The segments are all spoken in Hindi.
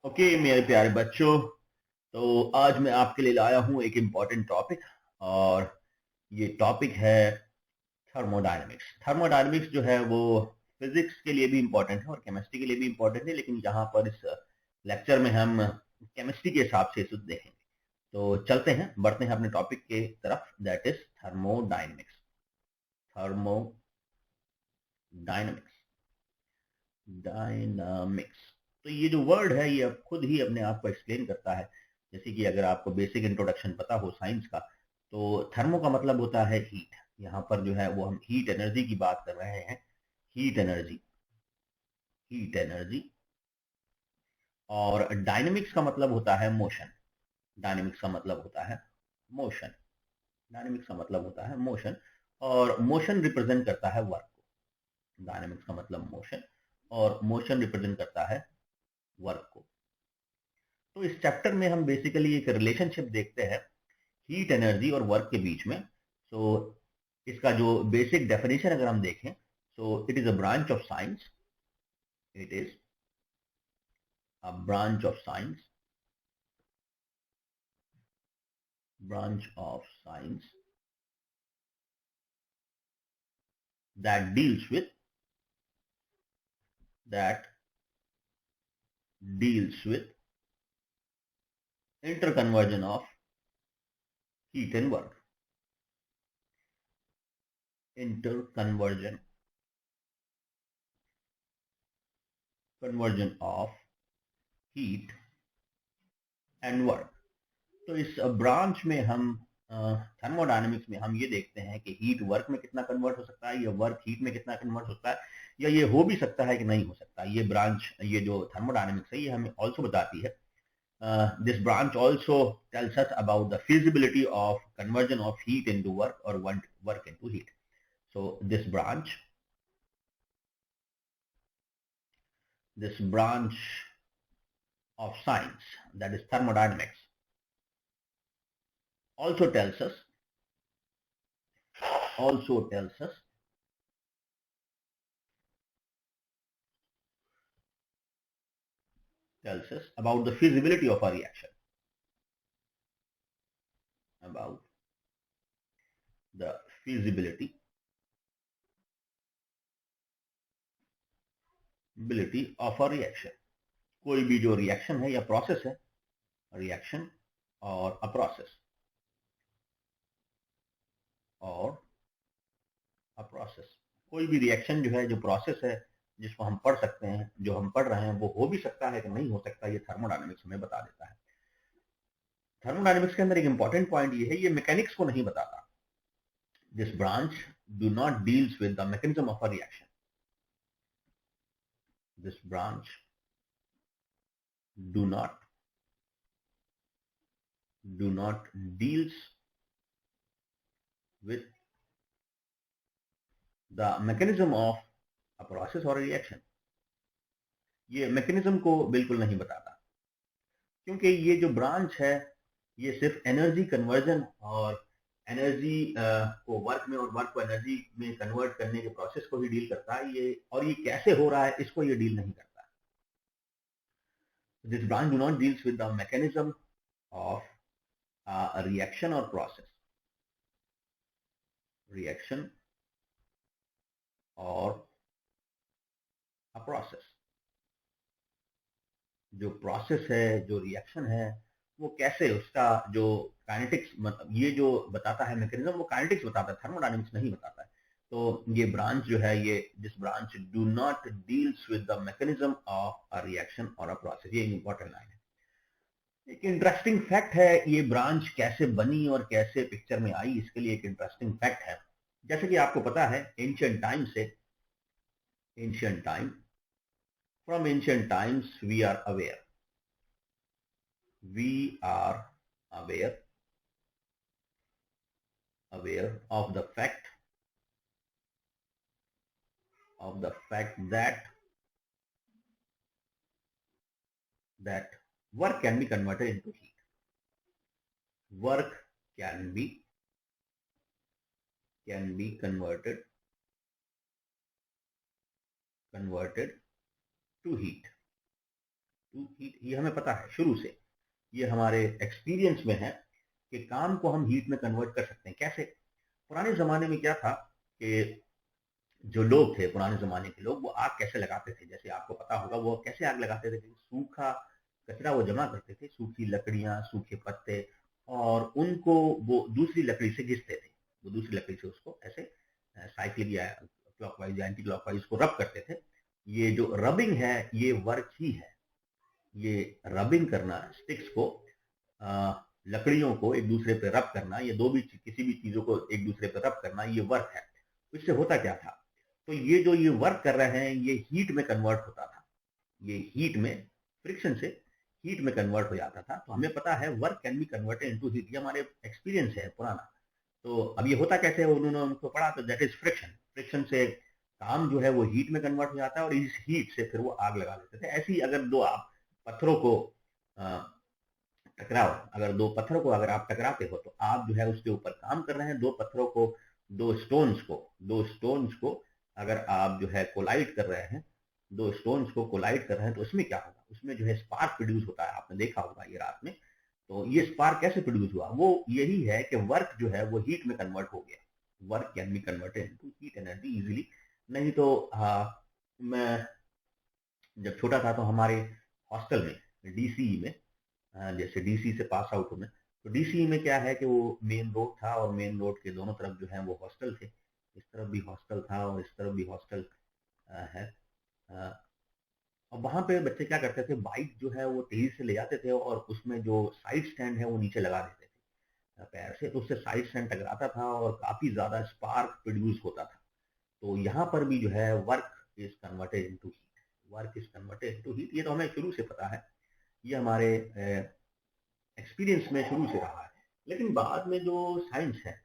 ओके मेरे प्यारे बच्चों। तो आज मैं आपके लिए लाया हूं एक इम्पॉर्टेंट टॉपिक। और ये टॉपिक है थर्मोडायनेमिक्स। थर्मोडायनेमिक्स जो है वो फिजिक्स के लिए भी इम्पोर्टेंट है और केमिस्ट्री के लिए भी इम्पोर्टेंट है, लेकिन यहाँ पर इस लेक्चर में हम केमिस्ट्री के हिसाब से इसे देखेंगे। तो चलते हैं, बढ़ते हैं अपने टॉपिक के तरफ, that is thermodynamics. Thermodynamics, dynamics. तो ये जो वर्ड है ये अब खुद ही अपने आप को एक्सप्लेन करता है। जैसे कि अगर आपको बेसिक इंट्रोडक्शन पता हो साइंस का, तो थर्मो का मतलब होता है हीट। यहाँ पर जो है वो हम हीट एनर्जी की बात कर रहे हैं। Heat energy, heat energy. और डायनेमिक्स का मतलब होता है मोशन। डायनेमिक्स का मतलब होता है मोशन। डायनेमिक्स का मतलब होता है मोशन। और मोशन रिप्रेजेंट करता है वर्क को। डायनेमिक्स का मतलब मोशन, और मोशन रिप्रेजेंट करता है वर्क को। तो इस चैप्टर में हम बेसिकली एक रिलेशनशिप देखते हैं हीट एनर्जी और वर्क के बीच में। सो इसका जो बेसिक डेफिनेशन अगर हम देखें, so it is a branch of science. It is a branch of science, branch of science that deals with that deals with interconversion of heat and work. Interconversion, conversion of heat and work. तो इस ब्रांच में हम थर्मोडायनेमिक्स में हम ये देखते हैं कि हीट वर्क में कितना कन्वर्ट हो सकता है, या वर्क हीट में कितना कन्वर्ट होता है, या ये हो भी सकता है कि नहीं हो सकता। ये ब्रांच, ये जो थर्मोडायनेमिक्स है, ये हमें ऑल्सो बताती है, this branch also tells us about the feasibility of conversion of heat into work और work into heat. So this branch of science, that is thermodynamics, also tells us also tells us tells us about the feasibility of a reaction, about the feasibility ability of a reaction। कोई भी जो रिएक्शन है या प्रोसेस है, रिएक्शन और अ प्रोसेस, और अ प्रोसेस, कोई भी रिएक्शन जो है, जो प्रोसेस है जिसको हम पढ़ सकते हैं, जो हम पढ़ रहे हैं, वो हो भी सकता है कि नहीं हो सकता। ये थर्मोडायनेमिक्स हमें बता देता है। थर्मोडायनेमिक्स के अंदर एक इंपॉर्टेंट पॉइंट ये है, ये मैकेनिक्स को नहीं बताता। This branch do not deals with the mechanism of a reaction. This branch do not deals with the mechanism of a process or a reaction। ये मैकेनिज्म को बिल्कुल नहीं बताता, क्योंकि ये जो ब्रांच है ये सिर्फ एनर्जी कन्वर्जन और एनर्जी को वर्क में और वर्क को एनर्जी में कन्वर्ट करने के प्रोसेस को ही डील करता है। ये, और ये कैसे हो रहा है, इसको ये डील नहीं करता। This branch do not deals with the mechanism of a reaction or process, reaction or a process। जो प्रोसेस है, जो रिएक्शन है, वो कैसे, उसका जो काइनेटिक्स, मतलब ये जो बताता है मैकेनिज्म, वो काइनेटिक्स बताता है, थर्मोडायनेमिक्स नहीं बताता है। तो ये ब्रांच जो है, ये this branch do not deals with the mechanism of a reaction और अ प्रोसेस। ये इंपॉर्टेंट लाइन है। एक इंटरेस्टिंग फैक्ट है, ये ब्रांच कैसे बनी और कैसे पिक्चर में आई, इसके लिए एक इंटरेस्टिंग फैक्ट है। जैसे कि आपको पता है, एंशिएंट टाइम से, ancient time, from ancient times we are aware of the fact that work can be converted into heat। Work can be converted to heat। To heat, ये हमें पता है शुरू से, ये हमारे एक्सपीरियंस में है कि काम को हम हीट में कन्वर्ट कर सकते हैं। कैसे? पुराने ज़माने में क्या था कि जो लोग थे, पुराने ज़माने के लोग, वो आग कैसे लगाते थे? जैसे आपको पता होगा वो कैसे आग लगाते थे कि सूखा कचरा वो जमा करते थे, सूखी लकड़ियाँ, सूखे पत्ते, और उनको वो दूसरी लकड़ी से घिसते थे। वो दूसरी लकड़ी से उसको ऐसे साइक्लिक या क्लॉकवाइज़ या एंटी क्लॉकवाइज़ उसको रब करते थे। ये जो रबिंग है, ये वर्क ही है। ये रबिंग करना, स्टिक्स को, लकड़ियों को एक दूसरे पे रब करना, ये दो भी किसी भी चीज़ों को एक दूसरे पे रब करना, ये वर्क है। इससे होता क्या था? तो ये जो ये वर्क कर रहे हैं, ये हीट में कन्वर्ट होता था। ये हीट में, फ्रिक्शन से हीट में कन्वर्ट हो जाता था। तो हमें पता है work can be converted into heat, ये हमारे एक्सपीरियंस है पुराना। तो अब ये होता कैसे है, उन्होंने उनको पढ़ा, तो दैट इज फ्रिक्शन। फ्रिक्शन से काम जो है वो हीट में कन्वर्ट हो जाता है, और इस हीट से फिर वो आग लगा लेते थे। ऐसे ही अगर दो आप पत्थरों को टकराओ, अगर दो पत्थरों को अगर आप टकराते हो, तो आप जो है उसके ऊपर काम कर रहे हैं। दो पत्थरों को, दो स्टोन्स को अगर आप जो है कोलाइड कर रहे हैं, दो स्टोन्स को कोलाइड कर रहे हैं, तो उसमें क्या होगा? उसमें जो है स्पार्क प्रोड्यूस होता है, आपने देखा होगा ये रात में। तो ये स्पार्क कैसे प्रोड्यूस हुआ? वो यही है कि वर्क जो है वो हीट में कन्वर्ट हो गया। Work can be converted into heat energy easily. नहीं तो मैं जब छोटा था तो हमारे हॉस्टल में, डीसीई में, जैसे डीसी से पास आउट हूँ मैं, तो डीसी में क्या है कि वो मेन रोड था, और मेन रोड के दोनों तरफ जो है वो हॉस्टल थे। इस तरफ भी हॉस्टल था और इस तरफ भी हॉस्टल है। और वहाँ पे बच्चे क्या करते थे, बाइक जो है वो तेजी से ले जाते थे, और उसमें जो साइड स्टैंड है वो नीचे लगा देते थे पैर से, तो उससे साइड स्टैंड टकराता था और काफी ज्यादा स्पार्क प्रोड्यूस होता था। तो यहाँ पर भी जो है work is converted into heat, work is converted into heat. ये तो हमें शुरू से पता है, ये हमारे एक्सपीरियंस में शुरू से रहा है। लेकिन बाद में जो साइंस है,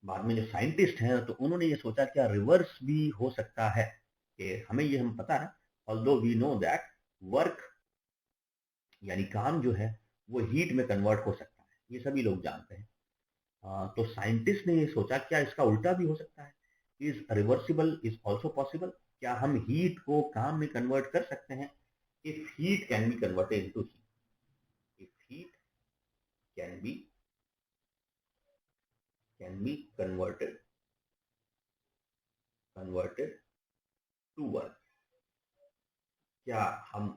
बाद में जो साइंटिस्ट हैं, तो उन्होंने ये सोचा क्या रिवर्स भी हो सकता है? कि हमें ये हम पता है, although we know that work यानी काम जो है वो हीट में कन्वर्ट हो सकता है, ये सभी लोग जानते हैं। तो साइंटिस्ट ने ये सोचा क्या इसका उल्टा भी हो सकता है? Is reversible is also possible? क्या हम हीट को काम में कन्वर्ट कर सकते हैं? If heat can be converted into heat, if heat can be converted to work, क्या हम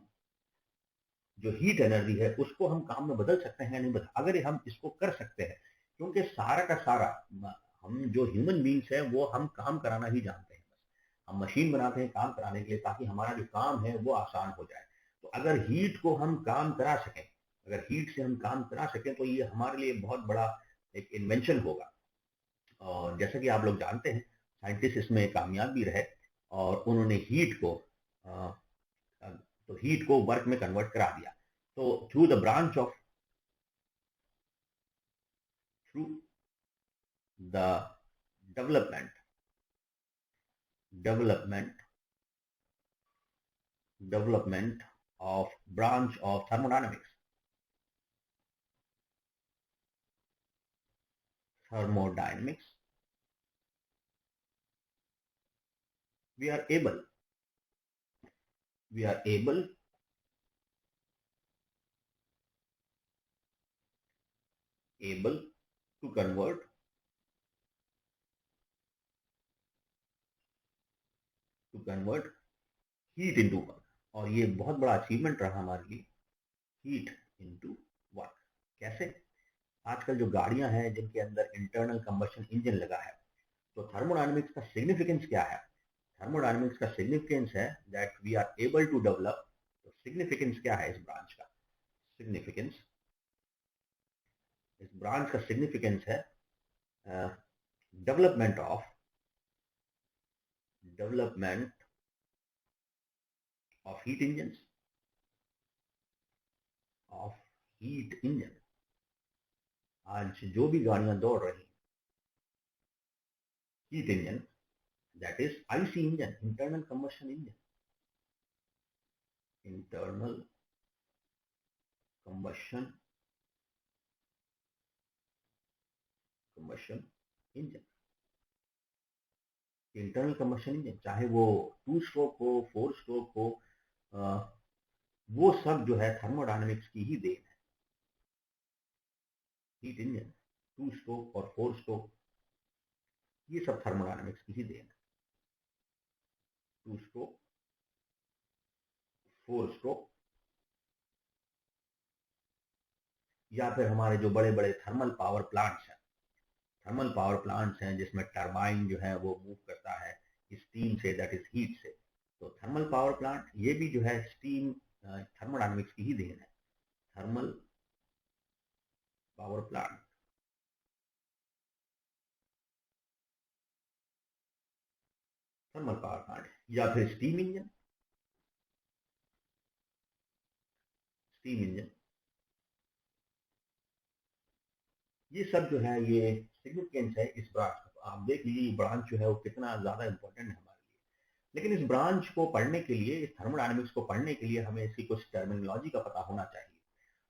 जो हीट एनर्जी है उसको हम काम में बदल सकते हैं? नहीं बदल, अगर हम इसको कर सकते हैं, क्योंकि सारा का सारा हम जो ह्यूमन बींग्स है वो हम काम कराना ही जानते हैं। बस हम मशीन बनाते हैं काम कराने के लिए, ताकि हमारा जो काम है वो आसान हो जाए। तो अगर हीट को हम काम करा सकें, अगर हीट से हम काम करा सकें, तो ये हमारे लिए बहुत बड़ा एक इन्वेंशन होगा। और जैसा कि आप लोग जानते हैं, साइंटिस्ट इसमें कामयाब भी रहे, और उन्होंने हीट को वर्क में कन्वर्ट करा दिया। तो through the development development development of branch of thermodynamics, we are able we are able to convert heat into work. और ये बहुत बड़ा अचीवमेंट रहा हमारे लिए, हीट इनटू वर्क। कैसे? आजकल जो गाड़ियां हैं जिनके अंदर इंटरनल कंबशन इंजन लगा है, तो थर्मोडायनेमिक्स का सिग्निफिकेंस क्या है? थर्मोडायनेमिक्स का सिग्निफिकेंस है that we are able to develop. तो सिग्निफिकेंस क्या है इस ब्रांच का? सिग्निफिकेंस, इस ब्रांच का सिग्निफिकेंस है डेवलपमेंट ऑफ हीट इंजन। आज जो भी गाड़ियां दौड़ रही, heat engine, that is IC engine, internal combustion engine, internal combustion engine, internal combustion engine, चाहे वो 2 स्ट्रोक हो, 4 स्ट्रोक हो, वो सब जो है थर्मोडायनेमिक्स की ही देन है। हीट इंजन 2 स्ट्रोक और 4 स्ट्रोक, ये सब थर्मोडायनेमिक्स की ही देन है। 2 स्ट्रोक, 4 स्ट्रोक, या फिर हमारे जो बड़े बड़े थर्मल पावर प्लांट्स हैं, जिसमें टरबाइन जो है वो मूव करता है स्टीम से, दैट इज हीट से। तो थर्मल पावर प्लांट ये भी जो है स्टीम थर्मोडायनेमिक्स की ही देन है। थर्मल पावर प्लांट, या फिर स्टीम इंजन, ये सब जो है ये सिग्निफिकेंस है इस ब्रांच का। तो आप देख लीजिए ये ब्रांच जो है वो कितना ज्यादा इंपॉर्टेंट है हमारे लिए। लेकिन इस ब्रांच को पढ़ने के लिए, इस थर्मोडायनेमिक्स को पढ़ने के लिए हमें इसकी कुछ टर्मिनोलॉजी का पता होना चाहिए।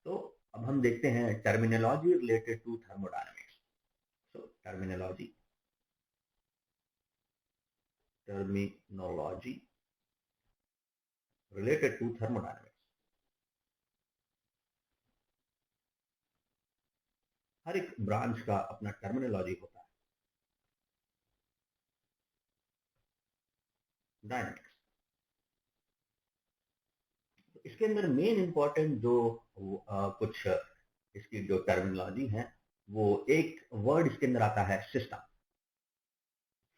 तो अब हम देखते हैं terminology related to thermodynamics. So terminology related to thermodynamics. हर एक ब्रांच का अपना टर्मिनोलॉजी होता है। डायनेमिक्स, इसके अंदर मेन इंपॉर्टेंट जो कुछ इसकी जो टर्मिनोलॉजी है, वो एक वर्ड इसके अंदर आता है सिस्टम।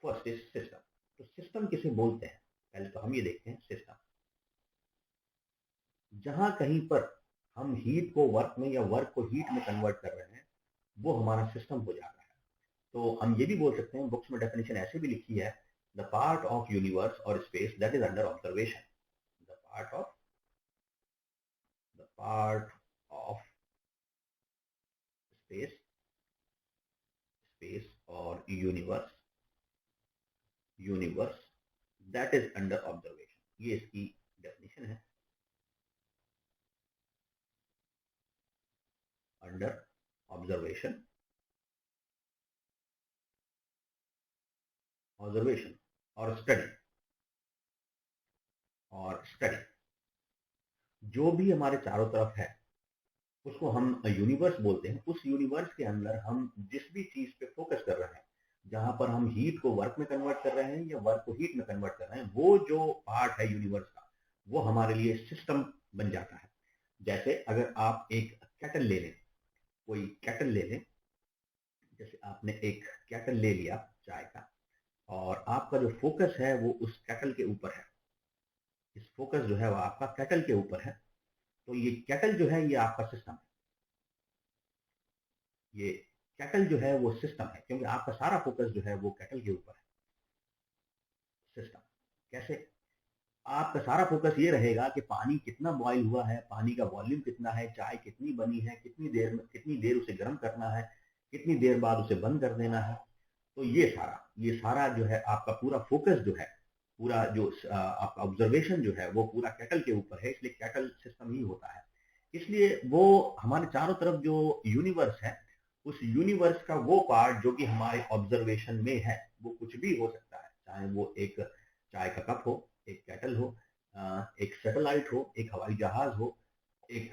First is system. तो सिस्टम किसे बोलते हैं, पहले तो हम ये देखते हैं सिस्टम। जहां कहीं पर हम हीट को वर्क में या वर्क को हीट में कन्वर्ट कर रहे हैं, वो हमारा सिस्टम हो जाता है। तो हम ये भी बोल सकते हैं, बुक्स में डेफिनेशन ऐसे भी लिखी है, द पार्ट ऑफ यूनिवर्स और space that is under observation. The part of space और universe that is under observation, ये इसकी डेफिनेशन है। अंडर ऑब्जर्वेशन और स्टडी जो भी हमारे चारों तरफ है उसको हम यूनिवर्स बोलते हैं। उस यूनिवर्स के अंदर हम जिस भी चीज पे फोकस कर रहे हैं, जहां पर हम हीट को वर्क में कन्वर्ट कर रहे हैं या वर्क को हीट में कन्वर्ट कर रहे हैं, वो जो पार्ट है यूनिवर्स का, वो हमारे लिए सिस्टम बन जाता है। जैसे अगर आप एक कैटल ले लें, कोई कैटल ले लें, जैसे आपने एक कैटल ले लिया चाय का, और आपका जो फोकस है वो उस कैटल के ऊपर है। इस फोकस जो है वो आपका कैटल के ऊपर है। तो ये कैटल जो है ये आपका सिस्टम है। ये कैटल जो है वो सिस्टम है, क्योंकि आपका सारा फोकस जो है वो कैटल के ऊपर है। सिस्टम कैसे? आपका सारा फोकस ये रहेगा कि पानी कितना बॉईल हुआ है, पानी का वॉल्यूम कितना है, चाय कितनी बनी है, कितनी देर उसे गर्म करना है, कितनी देर बाद उसे बंद कर देना है। तो ये सारा जो है आपका पूरा फोकस जो है, पूरा जो आपका ऑब्जर्वेशन जो है वो पूरा कैटल के ऊपर है, इसलिए कैटल सिस्टम ही होता है। इसलिए वो हमारे चारों तरफ जो यूनिवर्स है, उस यूनिवर्स का वो पार्ट जो कि हमारे ऑब्जर्वेशन में है, वो कुछ भी हो सकता है। चाहे वो एक चाय का कप हो, एक कैटल हो, एक सैटेलाइट हो, एक हवाई जहाज हो, एक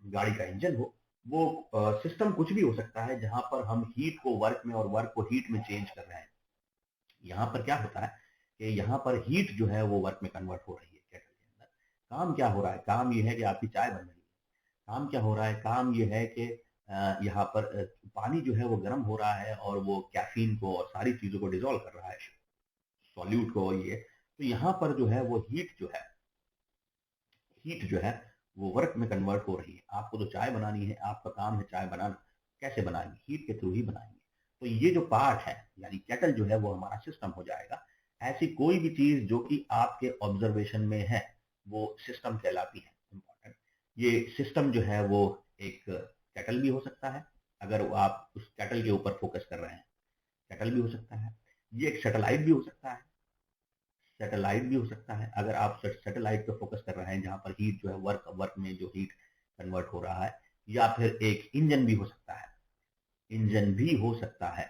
गाड़ी का इंजन हो, वो सिस्टम कुछ भी हो सकता है जहां पर हम हीट को वर्क में और वर्क को हीट में चेंज कर रहे हैं। यहाँ पर क्या होता है कि यहाँ पर हीट जो है वो वर्क में कन्वर्ट हो रही है केटल के अंदर। काम क्या हो रहा है? काम ये है कि आपकी चाय बन रही है। काम क्या हो रहा है? काम ये है कि यहाँ पर पानी जो है वो गर्म हो रहा है और वो कैफीन को और सारी चीजों को डिजोल्व कर रहा है, सॉल्यूट को। ये तो यहाँ पर जो है वो हीट जो है वो वर्क में कन्वर्ट हो रही है। आपको तो चाय बनानी है, आपका काम है चाय बनाना। कैसे बनाएंगे? हीट के थ्रू ही बनाएंगे। तो ये जो पार्ट है यानी केटल जो है वो हमारा सिस्टम हो जाएगा। ऐसी कोई भी चीज जो कि आपके ऑब्जर्वेशन में है वो सिस्टम कहलाती है। इंपॉर्टेंट, ये सिस्टम जो है वो एक केटल भी हो सकता है, अगर आप उस केटल के ऊपर फोकस कर रहे हैं, केटल भी हो सकता है। ये एक सैटेलाइट भी हो सकता है, अगर आप सैटेलाइट पे फोकस कर रहे हैं जहां पर हीट जो है वर्क में जो हीट कन्वर्ट हो रहा है। या फिर एक इंजन भी हो सकता है,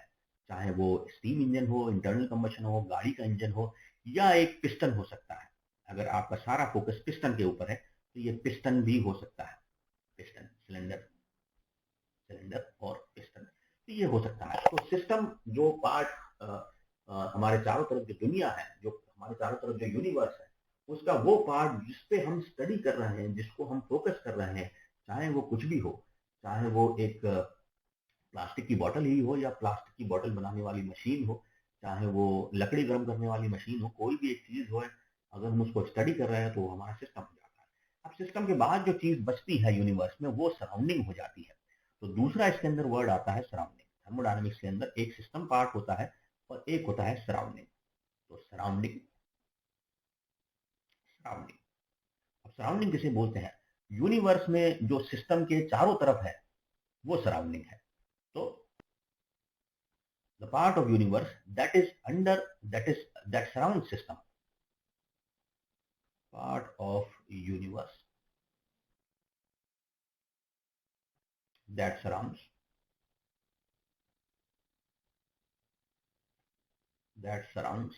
चाहे वो स्टीम इंजन हो, इंटरनल कंबशन हो, गाड़ी का इंजन हो, या एक पिस्टन हो सकता है। अगर आपका सारा फोकस पिस्टन के ऊपर है तो ये पिस्टन भी हो सकता है, पिस्टन, सिलेंडर, सिलेंडर और पिस्टन, तो ये हो सकता है। तो सिस्टम जो पार्ट हमारे चारों तरफ जो दुनिया है, जो हमारे चारों तरफ जो यूनिवर्स है, उसका वो पार्ट जिसपे हम स्टडी कर रहे हैं, जिसको हम फोकस कर रहे हैं, चाहे वो कुछ भी हो, चाहे वो एक प्लास्टिक की बोतल ही हो या प्लास्टिक की बोतल बनाने वाली मशीन हो, चाहे वो लकड़ी गर्म करने वाली मशीन हो, कोई भी एक चीज हो, अगर हम उसको स्टडी कर रहे हैं तो वो हमारा सिस्टम हो जाता है। अब सिस्टम के बाद जो चीज बचती है यूनिवर्स में वो सराउंडिंग हो जाती है। तो दूसरा इसके अंदर वर्ड आता है सराउंडिंग। थर्मोडायनेमिक्स के अंदर एक सिस्टम पार्ट होता है और एक होता है सराउंडिंग। तो सराउंडिंग, सराउंडिंग, अब सराउंडिंग किसे बोलते हैं? यूनिवर्स में जो सिस्टम के चारों तरफ है वो सराउंडिंग है। तो the part of universe that is under, that surrounds system, part of universe that surrounds, that surrounds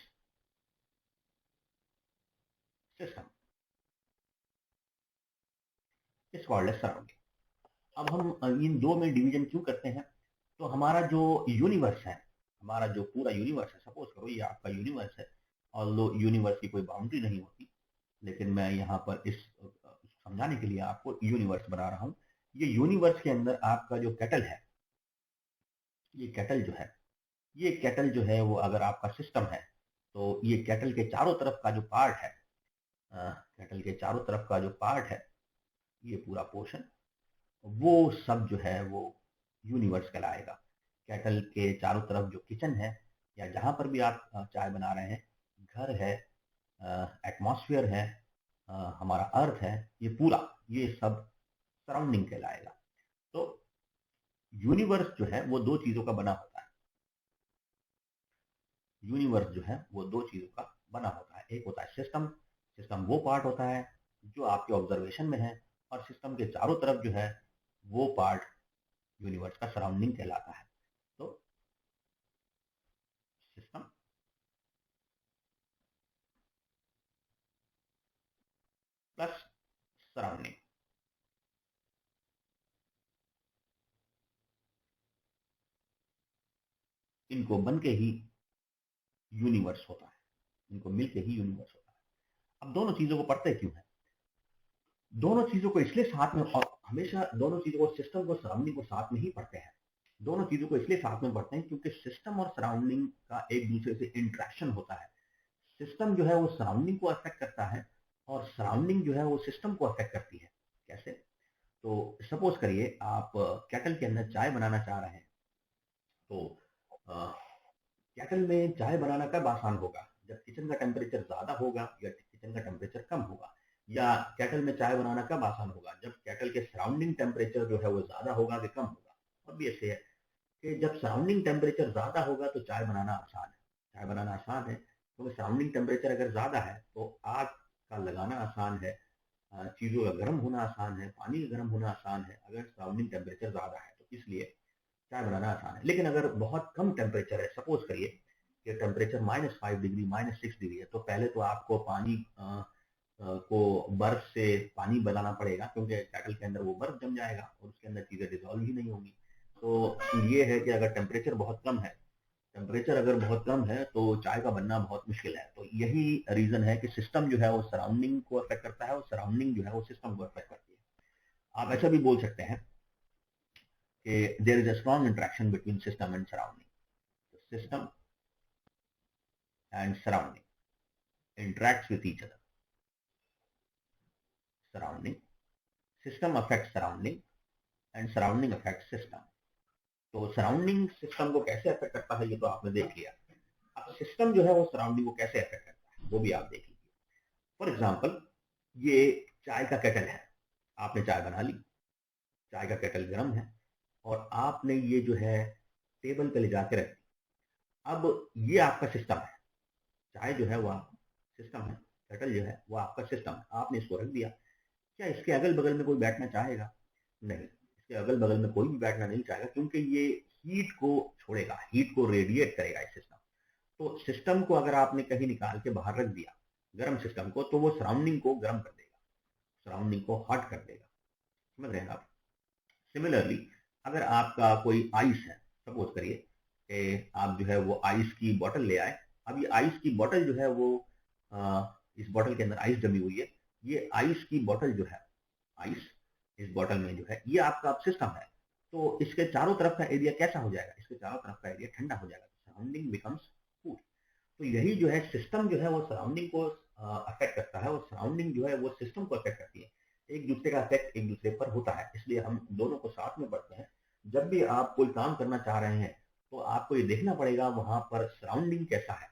system is called as surrounding. अब हम इन दो में डिवीजन क्यों करते हैं? तो हमारा जो यूनिवर्स है, हमारा जो पूरा यूनिवर्स है, सपोज करो ये आपका यूनिवर्स है, और यूनिवर्स की कोई बाउंड्री नहीं होती, लेकिन मैं यहाँ पर इस समझाने के लिए आपको यूनिवर्स बना रहा हूँ। ये यूनिवर्स के अंदर आपका जो केटल है, ये केटल जो है, ये केटल जो है वो अगर आपका सिस्टम है, तो ये केटल के चारों तरफ का जो पार्ट है, केटल के चारों तरफ का जो पार्ट है, ये पूरा पोर्शन, वो सब जो है वो यूनिवर्स कहलाएगा। केटल के चारों तरफ जो किचन है या जहां पर भी आप चाय बना रहे हैं, घर है, एटमॉस्फेयर है, हमारा अर्थ है, ये पूरा, ये सब सराउंडिंग कहलाएगा। तो यूनिवर्स जो है वो दो चीजों का बना होता है। यूनिवर्स जो है वो दो चीजों का बना होता है। एक होता है सिस्टम, सिस्टम वो पार्ट होता है जो आपके ऑब्जर्वेशन में है, और सिस्टम के चारों तरफ जो है वो पार्ट यूनिवर्स का सराउंडिंग कहलाता है। तो सिस्टम प्लस सराउंडिंग, इनको बन के ही यूनिवर्स होता है, इनको मिलके ही यूनिवर्स होता है। अब दोनों चीजों को पढ़ते क्यों है? दोनों चीजों को इसलिए साथ में, और हमेशा दोनों चीजों को, सिस्टम को सराउंडिंग को साथ में ही पढ़ते हैं। दोनों चीजों को इसलिए साथ में पढ़ते हैं क्योंकि सिस्टम और सराउंडिंग का एक दूसरे से इंटरेक्शन होता है। सिस्टम जो है वो सराउंडिंग को अफेक्ट करता है और सराउंडिंग जो है वो सिस्टम को अफेक्ट करती है। कैसे? तो सपोज करिए आप केटल के अंदर चाय बनाना चाह रहे हैं, तो केटल में चाय बनाना कब आसान होगा? जब किचन का टेम्परेचर ज्यादा होगा या किचन का टेम्परेचर कम होगा। या केटल में चाय बनाना कब आसान होगा? जब केटल के सराउंडिंग टेम्परेचर जो है वो ज्यादा होगा कि कम होगा। ऑब्वियस है कि जब सराउंडिंग टेम्परेचर ज्यादा होगा तो चाय बनाना आसान है। चाय बनाना आसान है क्योंकि सराउंडिंग टेम्परेचर अगर ज्यादा है तो आग का लगाना आसान है, चीजों का गर्म होना आसान है, पानी का गर्म होना आसान है अगर सराउंडिंग टेम्परेचर ज्यादा है, तो इसलिए चाय बनाना आसान है। लेकिन अगर बहुत कम टेम्परेचर है, सपोज करिए कि टेम्परेचर -5 डिग्री, -6 डिग्री है, तो पहले तो आपको पानी को बर्फ से पानी बनाना पड़ेगा, क्योंकि केटल के अंदर वो बर्फ जम जाएगा और उसके अंदर चीजें डिजोल्व ही नहीं होंगी। तो ये है कि अगर टेम्परेचर बहुत कम है, टेम्परेचर अगर बहुत कम है तो चाय का बनना बहुत मुश्किल है। तो यही रीजन है कि सिस्टम जो है वो सराउंडिंग को अफेक्ट करता है और सराउंडिंग जो है वो सिस्टम को अफेक्ट करती है। आप ऐसा भी बोल सकते हैं कि there is a strong interaction between system and surrounding. System and surrounding interacts with each other. Surrounding, system affect surrounding and surrounding affect system. तो सराउंडिंग सिस्टम को कैसे अफेक्ट करता है ये तो आपने देख लिया। अब सिस्टम जो है वो सराउंडिंग को कैसे अफेक्ट करता है वो भी आप देख लीजिए। फॉर एग्जाम्पल, ये चाय का केटल है, आपने चाय बना ली, चाय का केटल गर्म है और आपने ये जो है टेबल पे ले जाके रख दी। अब ये आपका सिस्टम है, चाय जो है वो सिस्टम है, केटल जो है वो आपका सिस्टम है, आपने इसको रख दिया। क्या इसके अगल बगल में कोई बैठना चाहेगा? नहीं, इसके अगल बगल में कोई भी बैठना नहीं चाहेगा, क्योंकि ये हीट को छोड़ेगा, हीट को रेडिएट करेगा इस सिस्टम। तो सिस्टम को अगर आपने कहीं निकाल के बाहर रख दिया, गर्म सिस्टम को, तो वो सराउंडिंग को गर्म कर देगा। सराउंडिंग को हॉट कर देगा। समझ रहे हैं आप? सिमिलरली अगर आपका कोई आइस है, सपोज करिए कि आप जो है वो आइस की बॉटल ले आए। अब ये आइस की बॉटल जो है वो इस बॉटल के अंदर आइस जमी हुई है। ये आइस की बॉटल जो है, आइस इस बॉटल में जो है, ये आपका सिस्टम है। तो इसके चारों तरफ का एरिया कैसा हो जाएगा? इसके चारों तरफ का एरिया ठंडा हो जाएगा। Surrounding becomes cool. तो यही जो है सिस्टम जो है वो सराउंडिंग को अफेक्ट करता है, और सराउंडिंग जो है वो सिस्टम को अफेक्ट करती है। एक दूसरे का इफेक्ट एक दूसरे पर होता है, इसलिए हम दोनों को साथ में पढ़ते हैं। जब भी आप कोई काम करना चाह रहे हैं तो आपको ये देखना पड़ेगा वहां पर सराउंडिंग कैसा है।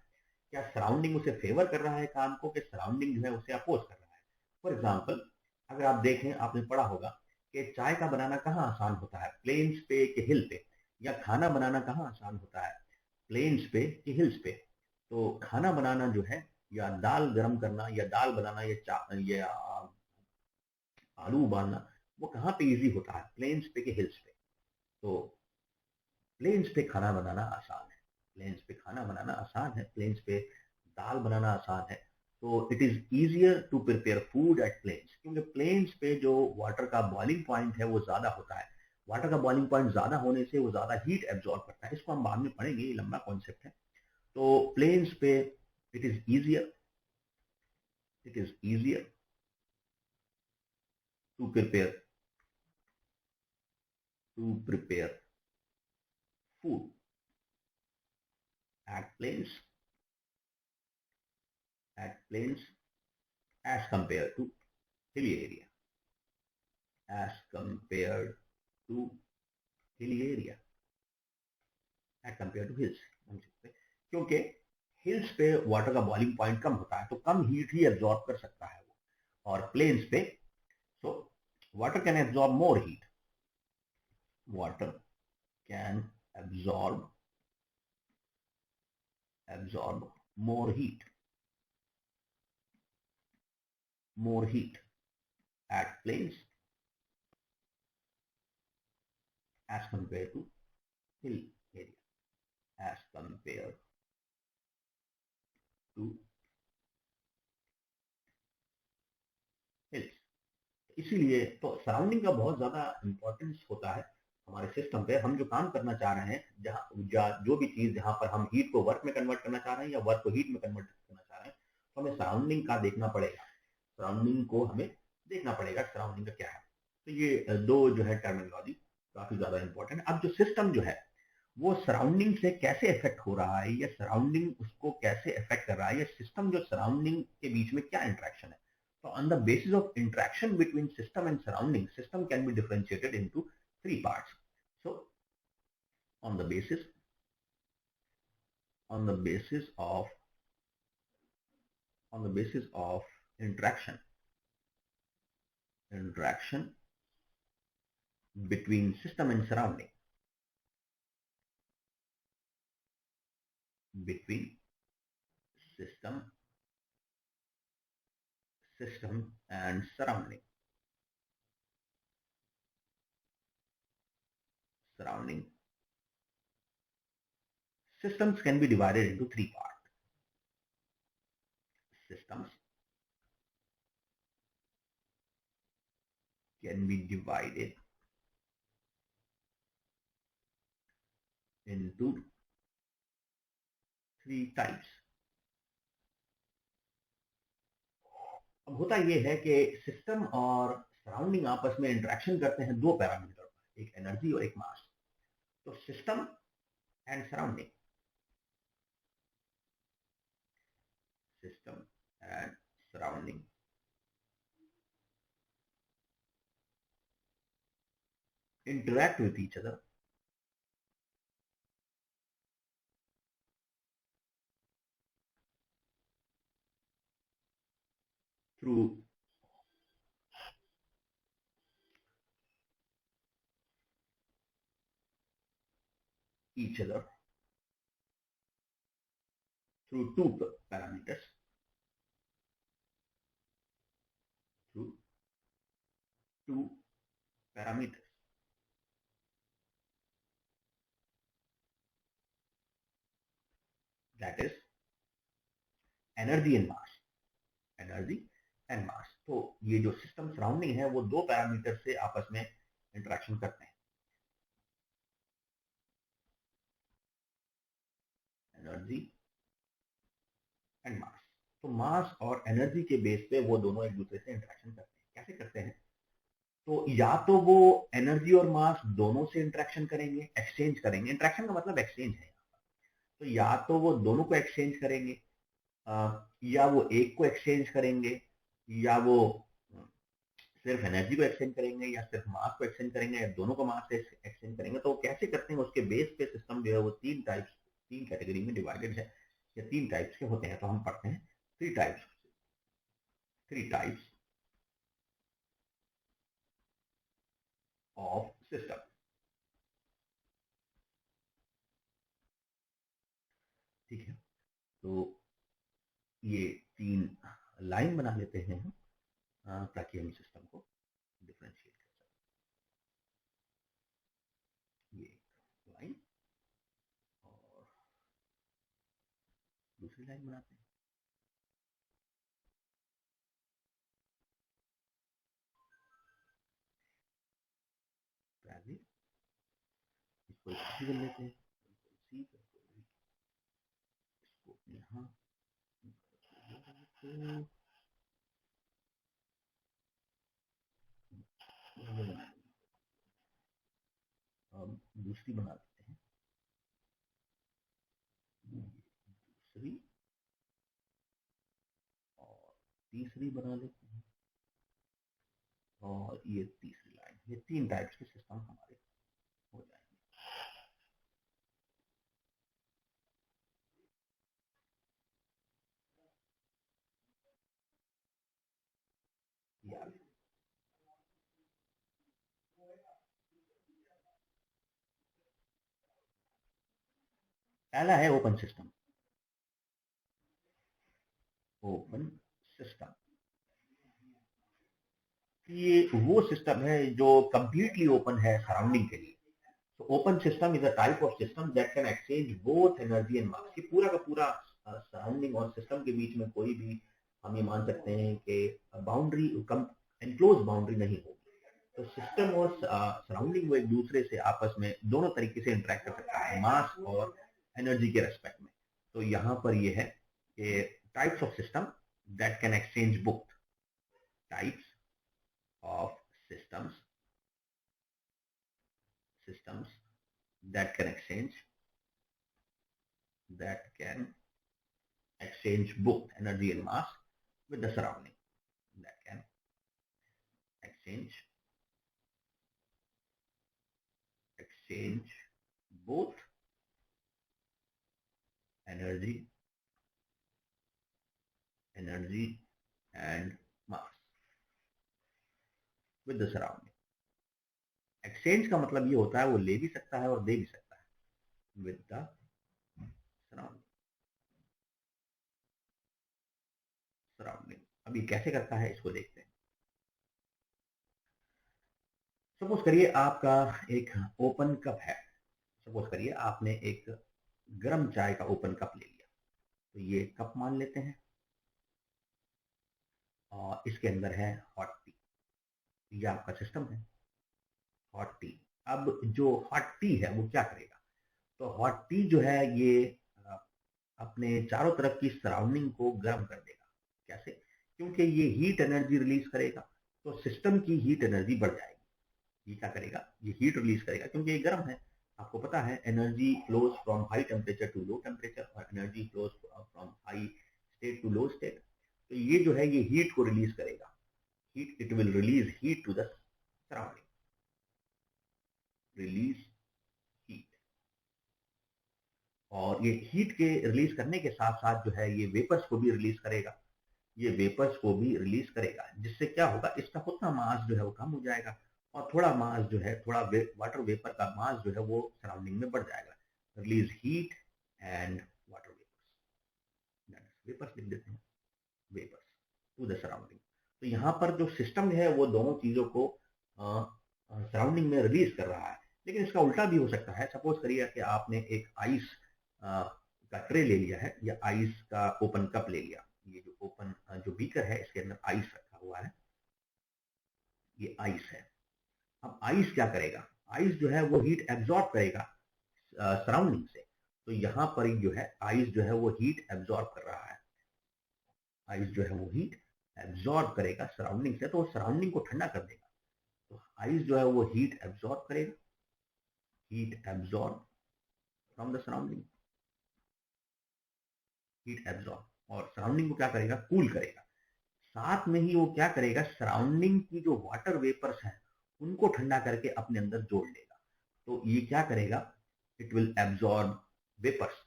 क्या सराउंडिंग उसे फेवर कर रहा है काम को, कि सराउंडिंग जो है उसे अपोज कर रहा है? फॉर एग्जाम्पल, अगर आप देखें, आपने पढ़ा होगा कि चाय का बनाना कहाँ आसान होता है, प्लेन्स पे कि हिल पे? या खाना बनाना कहाँ आसान होता है, प्लेन्स पे कि हिल्स पे? तो खाना बनाना जो है, या दाल गरम करना, या दाल बनाना, या आलू उबालना, वो कहाँ पे इजी होता है, प्लेन्स पे कि हिल्स पे? तो प्लेन्स पे खाना बनाना आसान है। प्लेन्स पे खाना बनाना आसान है, प्लेन्स पे दाल बनाना आसान है। तो it is easier to prepare food at plains, क्योंकि प्लेन्स पे जो वाटर का बॉइलिंग पॉइंट है वो ज्यादा होता है। वाटर का बॉइलिंग पॉइंट ज्यादा होने से वो ज्यादा हीट एब्जॉर्ब करता है। इसको हम बाद में पढ़ेंगे, ये लंबा कॉन्सेप्ट है। तो प्लेन्स पे it is easier, it is easier to prepare food at plains as compared to hilly area, as compared to hilly area, as compared to hills। क्योंकि हिल्स पे वाटर का बॉइलिंग पॉइंट कम होता है, तो कम हीट ही एब्जॉर्ब कर सकता है वो। और प्लेन्स पे so water can absorb more heat, water can absorb absorb more heat, more heat at plains as compared to hill area, as compared to hills। इसीलिए तो सराउंडिंग का बहुत ज्यादा इंपॉर्टेंस होता है हमारे सिस्टम पे। हम जो काम करना चाह रहे हैं, जो भी चीज जहां पर हम हीट को वर्क में कन्वर्ट करना चाह रहे हैं या वर्क को हीट में कन्वर्ट करना चाह रहे हैं, तो हमें सराउंडिंग का देखना पड़ेगा। सराउंडिंग को हमें देखना पड़ेगा, सराउंडिंग का क्या है। तो ये दो जो है टर्मिनोलॉजी काफी ज्यादा इंपॉर्टेंट है। अब जो सिस्टम जो है वो सराउंडिंग से कैसे इफेक्ट हो रहा है, या सराउंडिंग उसको कैसे इफेक्ट कर रहा है, या सिस्टम जो सराउंडिंग के बीच में क्या इंटरेक्शन है। So on the basis of interaction between system and surrounding, system can be differentiated into three parts. So on the basis on the basis of on the basis of interaction between system and surrounding, between system and surrounding, systems can be divided into three parts. Systems can be divided into three types. अब होता यह है कि सिस्टम और सराउंडिंग आपस में इंटरेक्शन करते हैं दो पैरामीटर पर, एक एनर्जी और एक मास। तो system and surrounding, system and surrounding interact with each other through each other through parameters, through two parameters, that is energy and mass, energy and mass। तो ये जो सिस्टम सराउंडिंग है वो दो पैरामीटर से आपस में इंटरेक्शन करते हैं, एनर्जी एंड मास। तो मास और एनर्जी के बेस पे वो दोनों एक दूसरे से इंटरेक्शन करते हैं। कैसे करते हैं? तो या तो वो एनर्जी और मास दोनों से इंटरेक्शन करेंगे, एक्सचेंज करेंगे। इंटरेक्शन का मतलब एक्सचेंज है। तो या तो वो दोनों को एक्सचेंज करेंगे, या वो एक को एक्सचेंज करेंगे, या वो सिर्फ एनर्जी को एक्सचेंज करेंगे, या सिर्फ मास को एक्सचेंज करेंगे, या दोनों को मास से एक्सचेंज करेंगे। तो कैसे करते हैं उसके बेस पे सिस्टम जो है वो तीन कैटेगरी में डिवाइडेड है, या तीन टाइप्स के होते हैं। तो हम पढ़ते हैं थ्री टाइप्स ऑफ सिस्टम। ठीक है, तो ये तीन लाइन बना लेते हैं हम, ताकि हम सिस्टम को डिफरेंशिएट कर सकें। ये लाइन और दूसरी लाइन बनाते हैं। तो आगे इसको कॉपी कर लेते हैं, सी इसको यहाँ अब दूसरी बना लेते हैं, दूसरी और तीसरी बना लेते हैं, और ये तीसरी लाइन। ये तीन टाइप्स के सिस्टम हमारे हो जाएंगे। पहला है ओपन सिस्टम। ओपन सिस्टम ये वो सिस्टम है जो कंप्लीटली ओपन है सराउंडिंग के लिए। तो open system is a type of system that can exchange both energy and मास। ये पूरा का पूरा सराउंडिंग और सिस्टम के बीच में कोई भी, हम ये मान सकते हैं कि बाउंड्री, एनक्लोज बाउंड्री नहीं होगी। तो सिस्टम और सराउंडिंग वो एक दूसरे से आपस में दोनों तरीके से इंटरेक्ट कर सकता है, मास और एनर्जी के रेस्पेक्ट में। तो यहाँ पर ये है कि types of system that can exchange both, types of systems that can exchange both energy and mass with the surrounding, that can exchange both energy and mass with the surrounding। Exchange का मतलब ये होता है वो ले भी सकता है और दे भी सकता है, विद द सराउंडिंग। अब ये कैसे करता है इसको देखते हैं। सपोज करिए आपका एक ओपन कप है। सपोज करिए आपने एक गर्म चाय का ओपन कप ले लिया। तो ये कप मान लेते हैं, और इसके अंदर है हॉट टी। ये आपका सिस्टम है, हॉट टी। अब जो हॉट टी है वो क्या करेगा? तो हॉट टी जो है ये अपने चारों तरफ की सराउंडिंग को गर्म कर देगा। कैसे? क्योंकि ये हीट एनर्जी रिलीज करेगा, तो सिस्टम की हीट एनर्जी बढ़ जाएगी। ये क्या करेगा? ये हीट रिलीज करेगा, क्योंकि ये गर्म है। आपको पता है energy flows from high temperature to low temperature, और energy flows from high state to low state. तो ये जो है ये हीट को रिलीज करेगा। Heat, it will release heat to the surrounding, release heat. और ये हीट के रिलीज करने के साथ साथ जो है ये वेपर्स को भी रिलीज करेगा। ये वेपर्स को भी रिलीज करेगा, जिससे क्या होगा, इसका उतना मास जो है वो कम हो जाएगा, और थोड़ा मास जो है, थोड़ा वाटर वेपर का मास जो है वो सराउंडिंग में बढ़ जाएगा। Release heat and water vapours, vapours लिख देते हैं, वेपर्स टू द सराउंडिंग। तो यहाँ पर जो सिस्टम है वो दोनों चीजों को सराउंडिंग में रिलीज कर रहा है। लेकिन इसका उल्टा भी हो सकता है। सपोज करिए कि आपने एक आइस का ट्रे ले लिया है, या आइस का ओपन कप ले लिया। ये जो ओपन जो बीकर है इसके अंदर आइस रखा रखा हुआ है, ये आइस है। अब आइस क्या करेगा, आइस जो है वो हीट एब्जॉर्ब करेगा सराउंडिंग से। तो यहाँ पर जो है आइस जो है वो हीट एब्जॉर्ब कर रहा है, आइस जो है वो हीट एब्जॉर्ब करेगा सराउंडिंग से, तो वो सराउंडिंग को ठंडा कर देगा। तो आइस जो है वो हीट एब्जॉर्ब करेगा, heat absorb from the surrounding, heat absorb, और सराउंडिंग को क्या करेगा, कूल करेगा। साथ में ही वो क्या करेगा, सराउंडिंग की जो वाटर वेपर्स हैं उनको ठंडा करके अपने अंदर जोड़ लेगा। तो ये क्या करेगा, it will absorb vapours,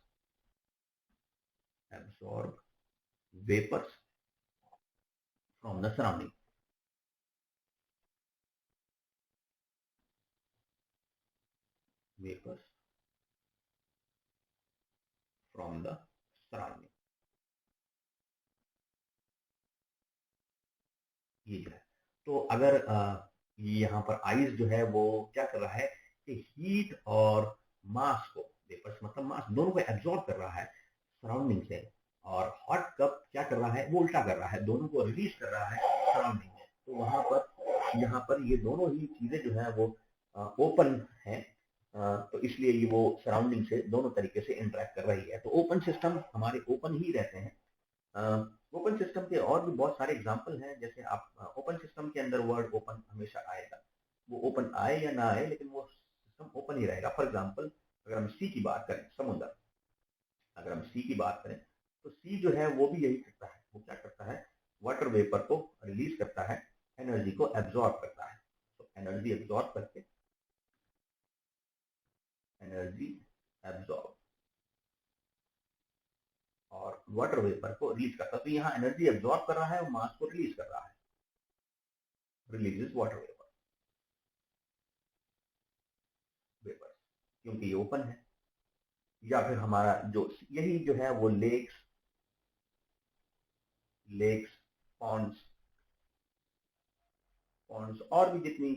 absorb vapours from the surrounding, vapours from the surrounding. ये जो है, तो अगर यहाँ पर आइस जो है वो क्या कर रहा है कि हीट और मास को, वेपर्स मतलब मास, दोनों को एब्जॉर्ब कर रहा है सराउंडिंग से, और हॉट कप क्या कर रहा है, वो उल्टा कर रहा है, दोनों को रिलीज कर रहा है सराउंडिंग में। तो वहां पर यहाँ पर ये दोनों ही चीजें जो है वो ओपन है, तो इसलिए ये वो सराउंडिंग से दोनों तरीके से इंटरेक्ट कर रही है। तो ओपन सिस्टम हमारे ओपन ही रहते हैं। ओपन सिस्टम के और भी बहुत सारे एग्जाम्पल हैं, जैसे आप ओपन सिस्टम के अंदर वर्ड ओपन हमेशा आएगा, वो ओपन आए या ना आए लेकिन वो सिस्टम ओपन ही रहेगा। फॉर एग्जाम्पल अगर हम सी की बात करें, समुद्र, अगर हम सी की बात करें तो सी जो है वो भी यही करता है, वो क्या करता है, वाटर वेपर को रिलीज करता है, एनर्जी को एब्जॉर्ब करता है। तो एनर्जी एब्जॉर्ब करके, एनर्जी एब्जॉर्ब और वाटर वेपर को रिलीज करता है। तो यहाँ एनर्जी एब्जॉर्ब कर रहा है और मास को रिलीज कर रहा है, रिलीजेस वाटर वेपर, वेपर, क्योंकि ये ओपन है। या फिर हमारा जो यही जो है वो लेक्स, लेक्स, पॉन्ड्स, पॉन्ड्स और भी जितनी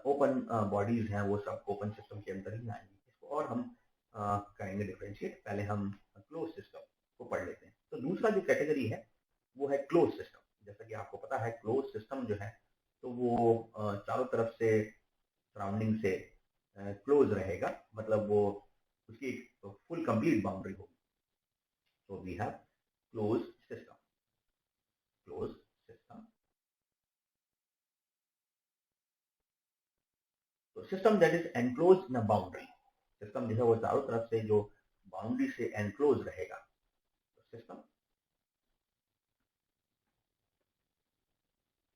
ओपन बॉडीज हैं वो सब ओपन सिस्टम के अंदर ही आएंगी। इसको और हम करेंगे डिफरेंशिएट, पहले हम क्लोज सिस्टम को पढ़ लेते हैं। तो दूसरा जो कैटेगरी है वो है क्लोज सिस्टम। जैसा कि आपको पता है क्लोज सिस्टम जो है तो वो चारों तरफ से सराउंडिंग से क्लोज रहेगा, मतलब वो उसकी फुल कंप्लीट बाउंड्री होगी। So we have closed system, closed system. So system that is enclosed in a boundary, system जो है वो चारों तरफ से जो बाउंड्री से एनक्लोज रहेगा, तो system,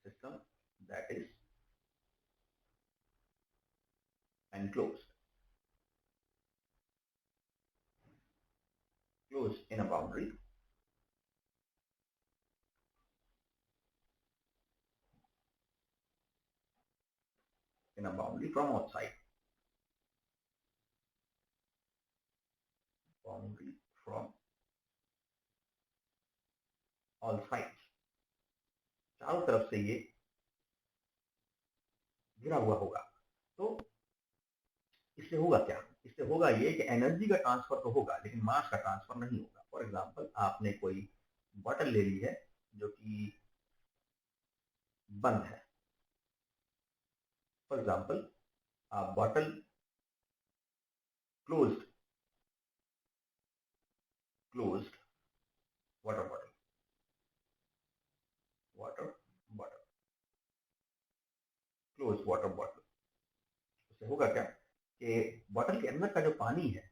system that is enclosed, closed in a boundary, in a boundary from outside, boundary from all sides, चारों तरफ से ये घिरा हुआ होगा। तो इससे होगा क्या, इससे होगा ये कि एनर्जी का ट्रांसफर तो होगा लेकिन मास का ट्रांसफर नहीं होगा। फॉर एग्जांपल आपने कोई बॉटल ले ली है जो कि बंद है, for example bottle closed, closed water bottle, water bottle, close water bottle. उससे होगा क्या कि बॉटल के अंदर का जो पानी है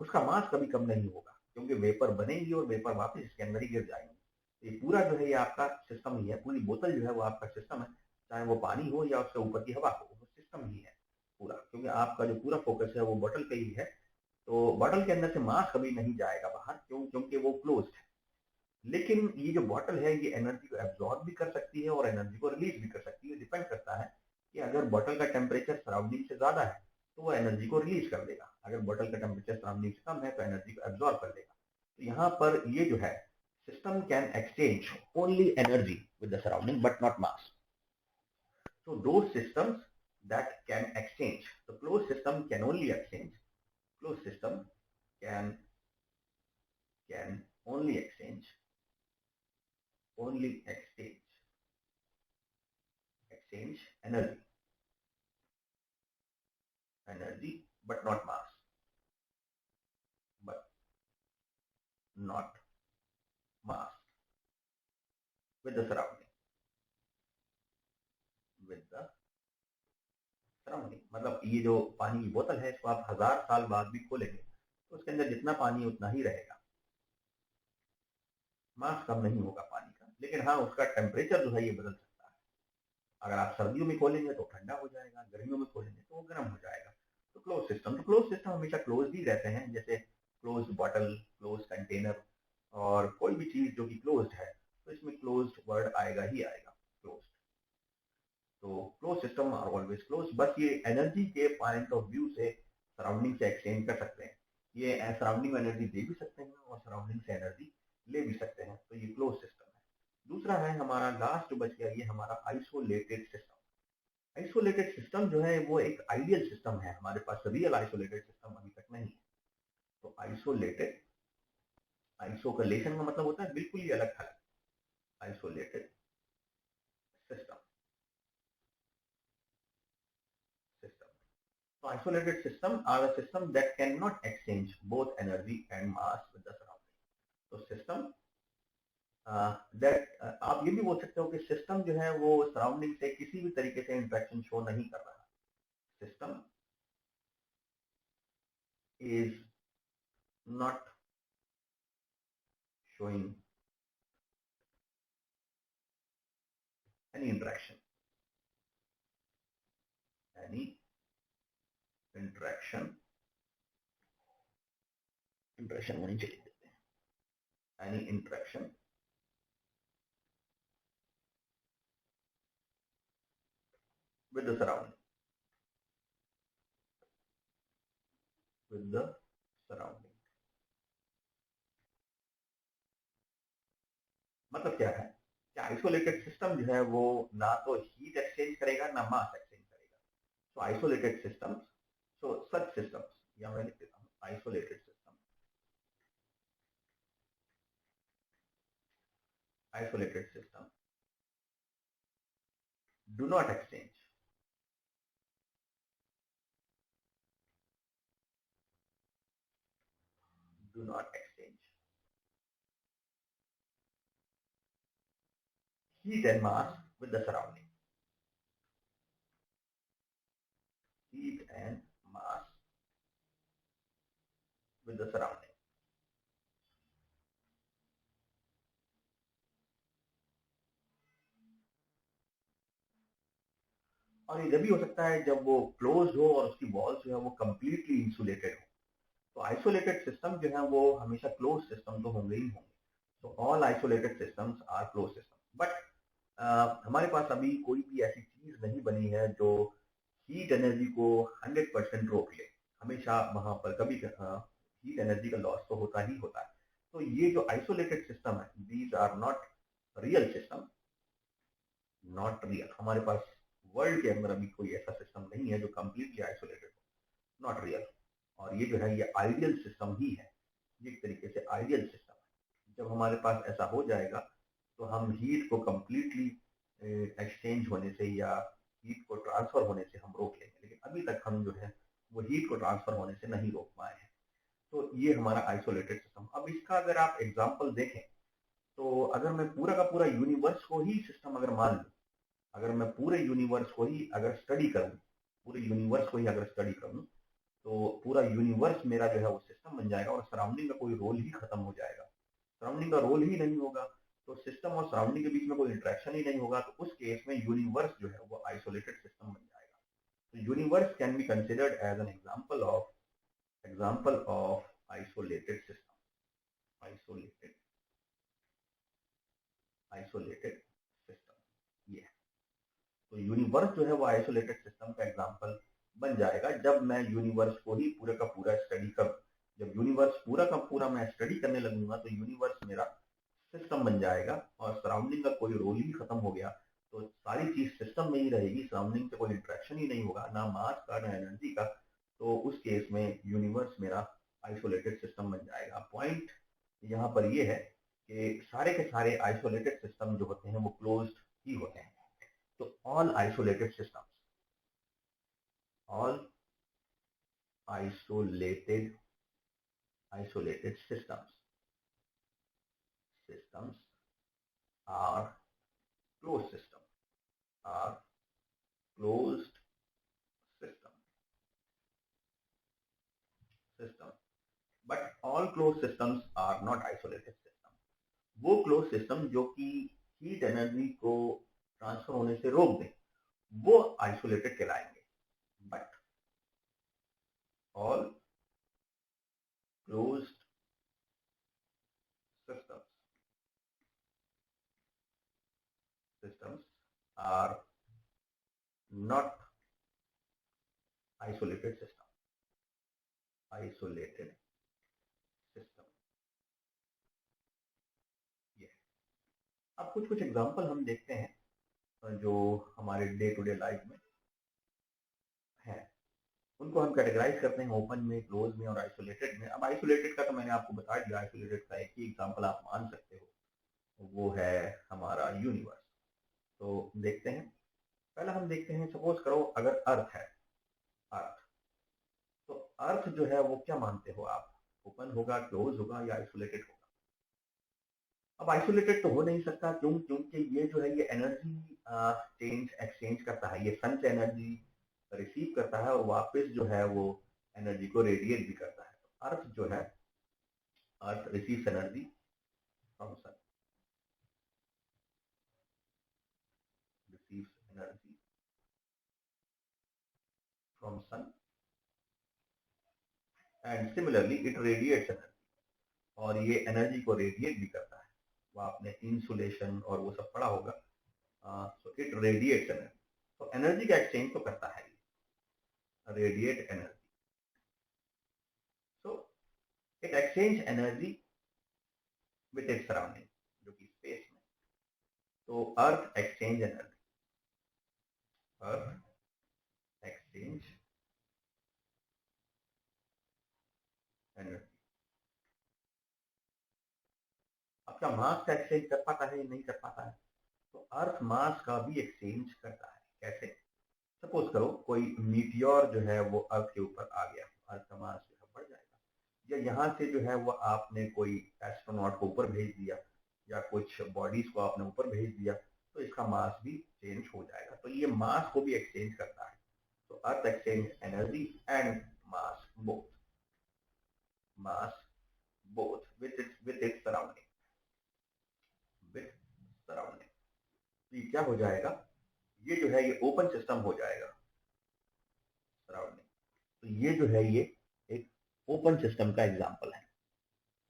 उसका मास कभी कम नहीं होगा, क्योंकि वेपर बनेगी और वेपर वापस इसके अंदर ही गिर जाएंगे। तो ये पूरा जो है ये आपका सिस्टम ही है, पूरी बोतल जो है वो आपका सिस्टम है, चाहे वो पानी हो या उसके ऊपर की हवा हो, वो सिस्टम ही है पूरा, क्योंकि आपका जो पूरा फोकस है वो बॉटल पे ही है। तो बॉटल के अंदर से मास कभी नहीं जाएगा बाहर, क्यों, क्योंकि वो क्लोज है। लेकिन ये जो बॉटल है ये एनर्जी को एब्जॉर्ब भी कर सकती है और एनर्जी को रिलीज भी कर सकती है। डिपेंड करता है कि अगर बॉटल का टेम्परेचर सराउंडिंग से ज्यादा है तो वो एनर्जी को रिलीज कर देगा, अगर बॉटल का टेम्परेचर सराउंडिंग से कम है तो एनर्जी को एब्जॉर्ब कर देगा। तो यहाँ पर ये जो है system can exchange only energy with the surrounding but not mass. So those systems that can exchange, the closed system can only exchange, closed system can only exchange, only exchange exchange energy, but not mass, with the surrounding, मतलब ये जो पानी की बोतल है इसको आप 1000 साल बाद भी खोलेंगे तो उसके अंदर जितना पानी है उतना ही रहेगा, मास कम नहीं होगा पानी का, लेकिन हाँ उसका टेम्परेचर जो है ये बदल सकता है। अगर आप सर्दियों में खोलेंगे तो ठंडा हो जाएगा, गर्मियों में खोलेंगे तो वो गर्म हो जाएगा। तो क्लोज सिस्टम हमेशा क्लोज ही रहते हैं, जैसे क्लोज बॉटल, क्लोज कंटेनर, और कोई भी चीज जो कि क्लोज्ड है तो इसमें क्लोज्ड वर्ड आएगा ही आएगा, क्लोज्ड। तो close system are always close. बस ये एनर्जी के पॉइंट ऑफ व्यू से सराउंडिंग से एक्सचेंज कर सकते हैं, ये सराउंडिंग में एनर्जी दे भी सकते हैं और सराउंडिंग से एनर्जी ले भी सकते हैं, तो ये क्लोज सिस्टम है। दूसरा है हमारा लास्ट जो बच गया, ये हमारा आइसोलेटेड सिस्टम। आइसोलेटेड सिस्टम जो है वो एक आइडियल सिस्टम है, हमारे पास रियल आइसोलेटेड सिस्टम अभी तक नहीं है। तो आइसोलेटेड, आइसो का लेशन का मतलब होता है बिल्कुल ही अलग थलग, isolated system. So isolated system are a system that cannot exchange both energy and mass with the surrounding. तो सिस्टम दैट आप ये भी बोल सकते हो कि सिस्टम जो है वो सराउंडिंग से किसी भी तरीके से इंटरेक्शन शो नहीं कर रहा। System is not showing any interaction होनी चाहिए, any interaction with the surrounding, मतलब क्या है कि आइसोलेटेड सिस्टम जो है वो ना तो हीट एक्सचेंज करेगा ना मास एक्सचेंज करेगा। सो आइसोलेटेड सिस्टम्स, सो सच सिस्टम्स, या मैं लिख देता हूँ isolated system do not exchange heat and mass with the surrounding, और ये जब भी हो सकता है जब वो क्लोज हो और उसकी वॉल्स जो है वो कंप्लीटली इंसुलेटेड हो। तो आइसोलेटेड सिस्टम जो है वो हमेशा क्लोज सिस्टम तो होंगे ही होंगे। तो all isolated systems are close system, but हमारे पास अभी कोई भी ऐसी चीज नहीं बनी है जो हीट एनर्जी को 100% रोक ले। हमेशा वहां पर कभी हीट एनर्जी का लॉस तो होता ही होता है। तो ये जो आइसोलेटेड सिस्टम है, these are not real system, not real. हमारे पास वर्ल्ड के अंदर अभी कोई ऐसा सिस्टम नहीं है जो कंप्लीटली आइसोलेटेड हो, नॉट रियल। और ये जो है ये आइडियल सिस्टम ही है, ये एक तरीके से आइडियल सिस्टम है। जब हमारे पास ऐसा हो जाएगा तो हम हीट को कंप्लीटली एक्सचेंज होने से या हीट को ट्रांसफर होने से हम रोक लेंगे, लेकिन अभी तक हम जो है वो हीट को ट्रांसफर होने से नहीं रोक पाए हैं। तो ये हमारा आइसोलेटेड सिस्टम। अब इसका अगर आप एग्जाम्पल देखें तो अगर मैं पूरा का पूरा यूनिवर्स को ही सिस्टम अगर मान लूँ, अगर मैं पूरे यूनिवर्स को ही अगर स्टडी करूँ, तो पूरा यूनिवर्स मेरा जो है वो सिस्टम बन जाएगा और सराउंडिंग का कोई रोल ही खत्म हो जाएगा। सराउंडिंग का रोल ही नहीं होगा तो सिस्टम और सराउंडिंग के बीच में कोई इंटरेक्शन ही नहीं होगा। तो उस केस में यूनिवर्स जो है वो आइसोलेटेड सिस्टम बन जाएगा। तो universe can be considered as an example of isolated system, isolated system ये। तो यूनिवर्स जो है वो आइसोलेटेड सिस्टम का एग्जांपल बन जाएगा जब मैं यूनिवर्स को ही पूरे का पूरा स्टडी करूं। जब यूनिवर्स पूरा का पूरा मैं स्टडी करने लगूंगा तो यूनिवर्स मेरा सिस्टम बन जाएगा और सराउंडिंग का कोई रोल ही खत्म हो गया। तो सारी चीज सिस्टम में ही रहेगी, सराउंडिंग से कोई इंटरेक्शन ही नहीं होगा, ना मास का ना एनर्जी का। तो उस केस में यूनिवर्स मेरा आइसोलेटेड सिस्टम बन जाएगा। पॉइंट यहाँ पर ये है कि सारे के सारे आइसोलेटेड सिस्टम जो होते हैं वो क्लोज्ड ही होते हैं। तो all isolated systems systems are closed system but all closed systems are not isolated system. वो क्लोज सिस्टम जो कि हीट एनर्जी को ट्रांसफर होने से रोक दें वो आइसोलेटेड कहलाएंगे. But all closed systems are not isolated system. ये अब कुछ एग्जांपल हम देखते हैं जो हमारे डे टू डे लाइफ में है. उनको हम कैटेगराइज करते हैं ओपन में, क्लोज में और आइसोलेटेड में. अब आइसोलेटेड का तो मैंने आपको बता दिया. आइसोलेटेड का एक ही एग्जांपल आप मान सकते हो, वो है हमारा यूनिवर्स. तो देखते हैं. पहला हम देखते हैं, सपोज करो अगर अर्थ है, तो अर्थ जो है वो क्या मानते हो आप? ओपन होगा, क्लोज होगा या आइसोलेटेड होगा? अब आइसोलेटेड तो हो नहीं सकता. क्योंकि ये जो है ये एनर्जी एक्सचेंज करता है. ये सन से एनर्जी रिसीव करता है और वापस जो है वो एनर्जी को रेडिएट भी करता है. अर्थ जो है, earth receives energy from sun, and similarly it radiates energy. और ये एनर्जी को रेडिएट भी करता है. वो आपने इंसुलेशन और वो सब पढ़ा होगा. So it radiates energy. तो एनर्जी का एक्सचेंज तो करता है ये, radiate energy. So it exchange energy with its surrounding, जो कि स्पेस में. तो अर्थ एक्सचेंज एनर्जी, अर्थ एक्सचेंज एनर्जी. अब क्या मास का एक्सचेंज कर पाता है या नहीं कर पाता है? तो अर्थ मास का भी एक्सचेंज करता है. कैसे? सपोज करो कोई मीटियोर जो है वो अर्थ के ऊपर आ गया, अर्थ का मास जो है बढ़ जाएगा. या यहाँ से जो है वो आपने कोई एस्ट्रोनॉट को ऊपर भेज दिया या कुछ बॉडीज को आपने ऊपर भेज दिया, तो इसका मास भी चेंज हो जाएगा. तो ये मास को भी एक्सचेंज करता है. तो earth exchange energy and mass both with its surrounding. तो ये क्या हो जाएगा? ये जो है ये ओपन सिस्टम हो जाएगा. सराउंडिंग. तो ये जो है ये एक ओपन सिस्टम का एग्जांपल है.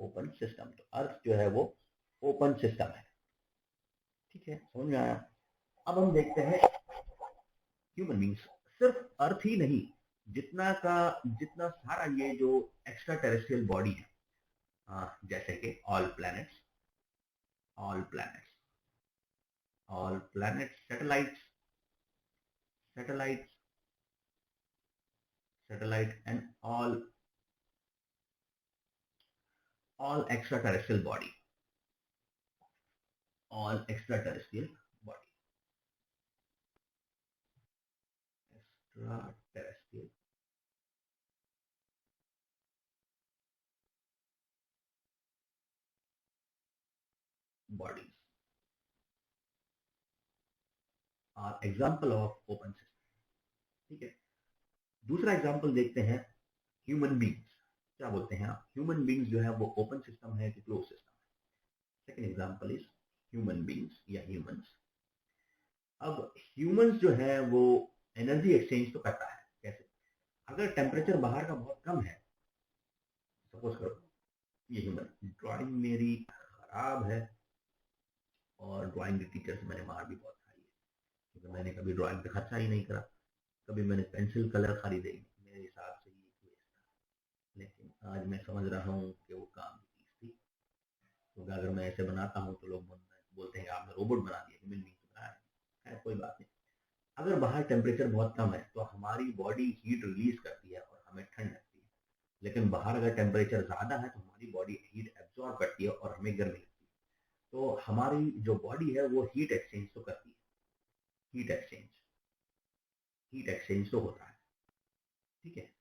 ओपन सिस्टम, तो अर्थ जो है वो ओपन सिस्टम है. ठीक है, समझ में आया? अब हम देखते हैं ह्यूमन बींग्स. सिर्फ अर्थ ही नहीं, जितना सारा ये जो एक्स्ट्रा टेरेस्ट्रियल बॉडी है, जैसे कि all planets, satellite and all extraterrestrial body, extraterrestrial bodies are example of open system. ठीक है. दूसरा एग्जांपल देखते हैं, ह्यूमन बींग्स. क्या बोलते हैं आप? ह्यूमन बींग्स जो है वो ओपन सिस्टम है कि क्लोज सिस्टम है? Second example is human beings या ह्यूमंस. अब ह्यूमंस जो है वो एनर्जी एक्सचेंज तो करता है. कैसे? अगर टेम्परेचर बाहर का बहुत कम है, सपोज करो ये ह्यूमन, ड्राइंग मेरी खराब है और ड्राइंग के टीचर से मैंने मार भी बहुत खाई है, क्योंकि मैंने कभी ड्राइंग पे खर्चा ही नहीं करा. कभी मैंने पेंसिल कलर खरीदे, मेरे हिसाब से ये वेस्ट था. लेकिन आज मैं समझ रहा हूँ कि वो काम की चीज थी. क्योंकि अगर मैं ऐसे बनाता हूँ तो लोग बोलते हैं आपने रोबोट बना दिया, ह्यूमन बीइंग तो बनाया है. कोई बात नहीं. अगर बाहर टेम्परेचर बहुत कम है तो हमारी बॉडी हीट रिलीज करती है और हमें ठंड लगती है. लेकिन बाहर अगर टेम्परेचर ज्यादा है तो हमारी बॉडी हीट एब्जॉर्ब करती है और हमें गर्मी लगती है. तो हमारी जो बॉडी है वो हीट एक्सचेंज तो करती है. हीट एक्सचेंज, हीट एक्सचेंज तो होता है, ठीक है।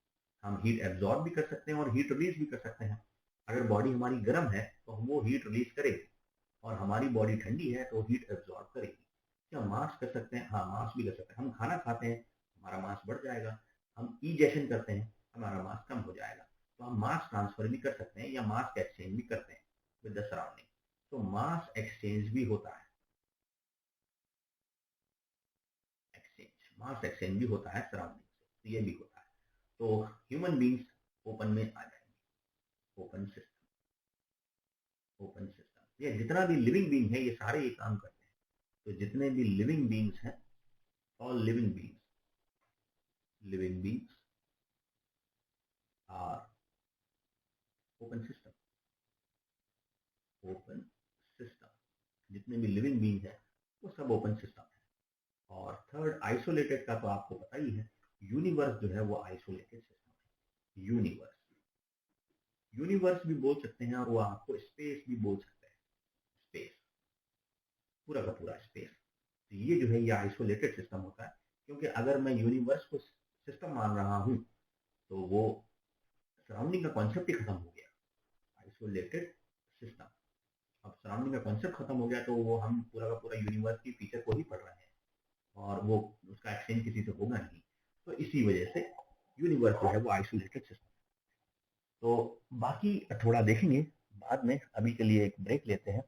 हम हीट एब्जॉर्ब भी कर सकते हैं और हीट रिलीज भी कर सकते हैं। अगर बॉडी हमारी गर्म है तो हम वो हीट रिलीज करेगी, और हमारी बॉडी ठंडी है तो हीट एब्जॉर्ब करेगी। क्या मास कर सकते हैं? हाँ, मास भी कर सकते हैं। हम खाना खाते हैं, हमारा मास बढ़ जाएगा। हम इजेशन करते हैं, हमारा मास कम हो जाएगा। तो हम मास ट्रांसफर भी कर सकते हैं या मास एक्सचेंज भी करते हैं विद द सराउंडिंग। तो मास एक्सचेंज भी होता है, एक्सचेंज, मास एक्सचेंज भी होता है सराउंडिंग से, तो ये भी होता है। तो ह्यूमन बींग्स ओपन में आ जाएंगे, ओपन सिस्टम, ओपन सिस्टम। ये जितना भी लिविंग बींग है ये सारे ये काम करते हैं। तो जितने भी लिविंग बींग्स हैं, all living beings, living beings are open system, open system. जितने भी लिविंग बींग है वो सब ओपन सिस्टम है। और थर्ड, आइसोलेटेड का तो आपको पता ही है, यूनिवर्स जो है वो आइसोलेटेड सिस्टम है। यूनिवर्स, यूनिवर्स भी बोल सकते हैं और वो आपको स्पेस भी बोल सकते हैं, स्पेस, पूरा का पूरा स्पेस। तो ये जो है ये आइसोलेटेड सिस्टम होता है, क्योंकि अगर मैं यूनिवर्स को सिस्टम मान रहा हूं तो वो सराउंडिंग का कॉन्सेप्ट ही खत्म हो गया, आइसोलेटेड सिस्टम। अब सराउंडिंग का कॉन्सेप्ट खत्म हो गया तो वो हम पूरा का पूरा यूनिवर्स की फीचर को ही पढ़ रहे हैं, और वो उसका एक्सचेंज किसी से होगा नहीं। तो इसी वजह से यूनिवर्स जो है वो आइसोलेटेड सिस्टम। तो बाकी थोड़ा देखेंगे बाद में, अभी के लिए एक ब्रेक लेते हैं।